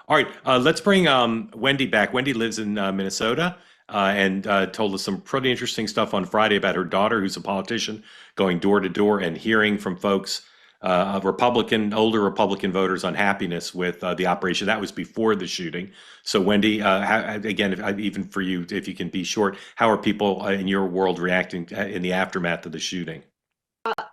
All right, let's bring Wendy back. Wendy lives in Minnesota and told us some pretty interesting stuff on Friday about her daughter, who's a politician, going door to door and hearing from folks, older Republican voters, unhappiness with the operation. That was before the shooting. So, Wendy, again, even for you, if you can be short, how are people in your world reacting in the aftermath of the shooting?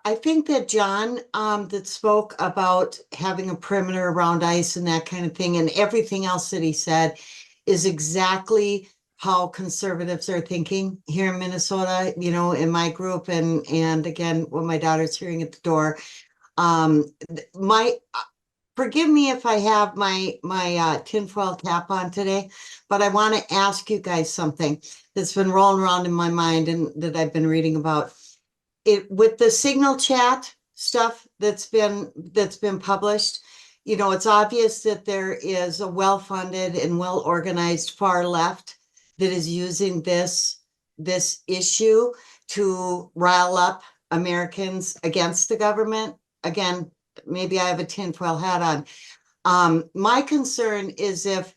I think that John that spoke about having a perimeter around ICE and that kind of thing, and everything else that he said is exactly how conservatives are thinking here in Minnesota, in my group and again when my daughter's hearing at the door. My Forgive me if I have my tinfoil cap on today, but I want to ask you guys something that's been rolling around in my mind and that I've been reading about it with the signal chat stuff that's been published. It's obvious that there is a well-funded and well-organized far left that is using this issue to rile up Americans against the government. Again, maybe I have a tinfoil hat on. My concern is if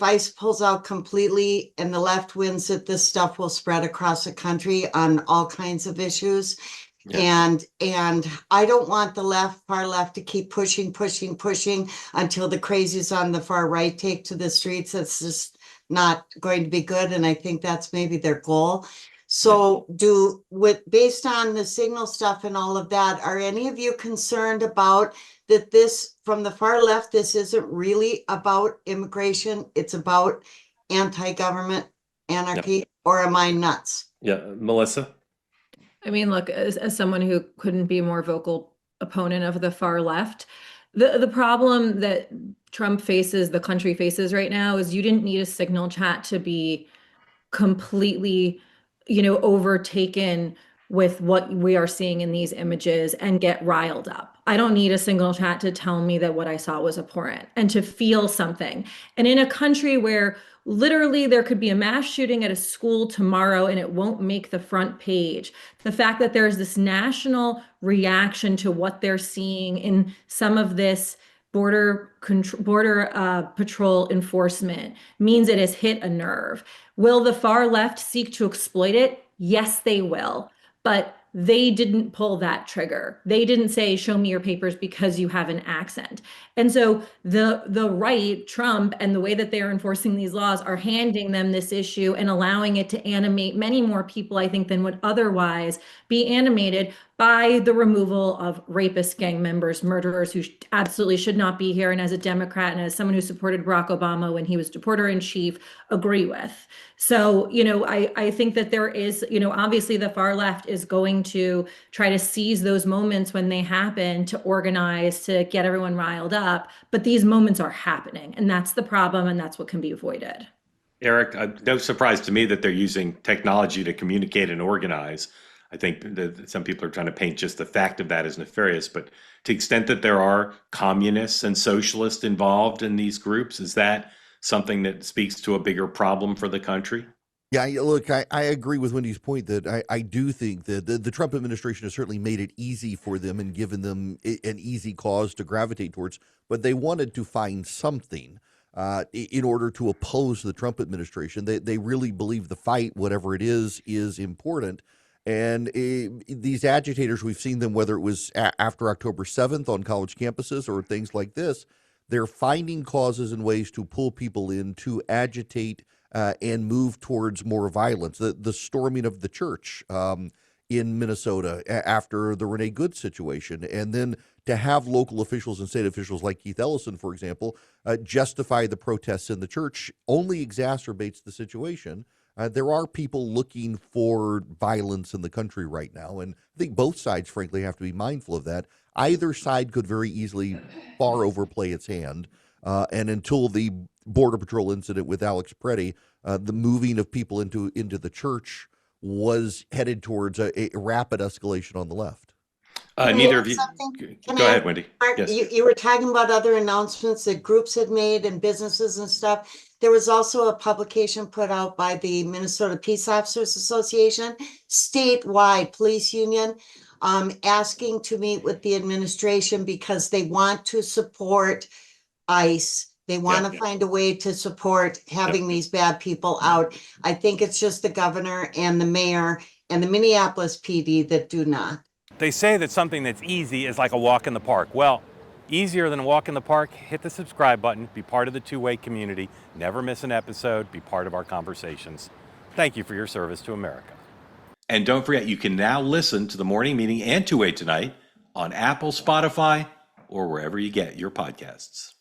ICE pulls out completely and the left wins, that this stuff will spread across the country on all kinds of issues. Yeah. And I don't want the far left to keep pushing until the crazies on the far right take to the streets. That's just not going to be good. And I think that's maybe their goal. Yeah. So based on the signal stuff and all of that, are any of you concerned about that this from the far left, this isn't really about immigration, it's about anti-government Yeah. anarchy, or am I nuts? Yeah. Melissa? I mean, look, as someone who couldn't be a more vocal opponent of the far left, the problem that Trump faces, the country faces right now, is you didn't need a signal chat to be completely, overtaken with what we are seeing in these images and get riled up. I don't need a single chat to tell me that what I saw was abhorrent and to feel something. And in a country where literally there could be a mass shooting at a school tomorrow and it won't make the front page, the fact that there's this national reaction to what they're seeing in some of this border patrol enforcement means it has hit a nerve. Will the far left seek to exploit it? Yes, they will. But they didn't pull that trigger. They didn't say, show me your papers because you have an accent. And so the right, Trump, and the way that they are enforcing these laws are handing them this issue and allowing it to animate many more people, I think, than would otherwise be animated by the removal of rapists, gang members, murderers who absolutely should not be here. And as a Democrat and as someone who supported Barack Obama when he was reporter in chief, agree with. So, I think that there is, obviously the far left is going to try to seize those moments when they happen to organize, to get everyone riled up. But these moments are happening, and that's the problem, and that's what can be avoided. Eric, no surprise to me that they're using technology to communicate and organize. I think that some people are trying to paint just the fact of that as nefarious, but to the extent that there are communists and socialists involved in these groups, is that something that speaks to a bigger problem for the country? Yeah, look, I agree with Wendy's point that I do think that the Trump administration has certainly made it easy for them and given them an easy cause to gravitate towards, but they wanted to find something in order to oppose the Trump administration. They really believe the fight, whatever it is important. And these agitators, we've seen them, whether it was after October 7th on college campuses or things like this, they're finding causes and ways to pull people in to agitate and move towards more violence. The storming of the church in Minnesota after the Renee Good situation, and then to have local officials and state officials like Keith Ellison, for example, justify the protests in the church only exacerbates the situation. There are people looking for violence in the country right now, and I think both sides, frankly, have to be mindful of that. Either side could very easily far overplay its hand, and until the Border Patrol incident with Alex Preddy, the moving of people into the church was headed towards a rapid escalation on the left. Can I Neither add of you. something? Go ahead, Wendy. Mark, Yes. you were talking about other announcements that groups had made and businesses and stuff. There was also a publication put out by the Minnesota Peace Officers Association, statewide police union, asking to meet with the administration because they want to support ICE They want to find a way to support having these bad people out. I think it's just the governor and the mayor and the Minneapolis PD that do not. They say that something that's easy is like a walk in the park. Well, easier than a walk in the park, hit the subscribe button, be part of the two-way community, never miss an episode, be part of our conversations. Thank you for your service to America. And don't forget, you can now listen to the morning meeting and Two-Way Tonight on Apple, Spotify, or wherever you get your podcasts.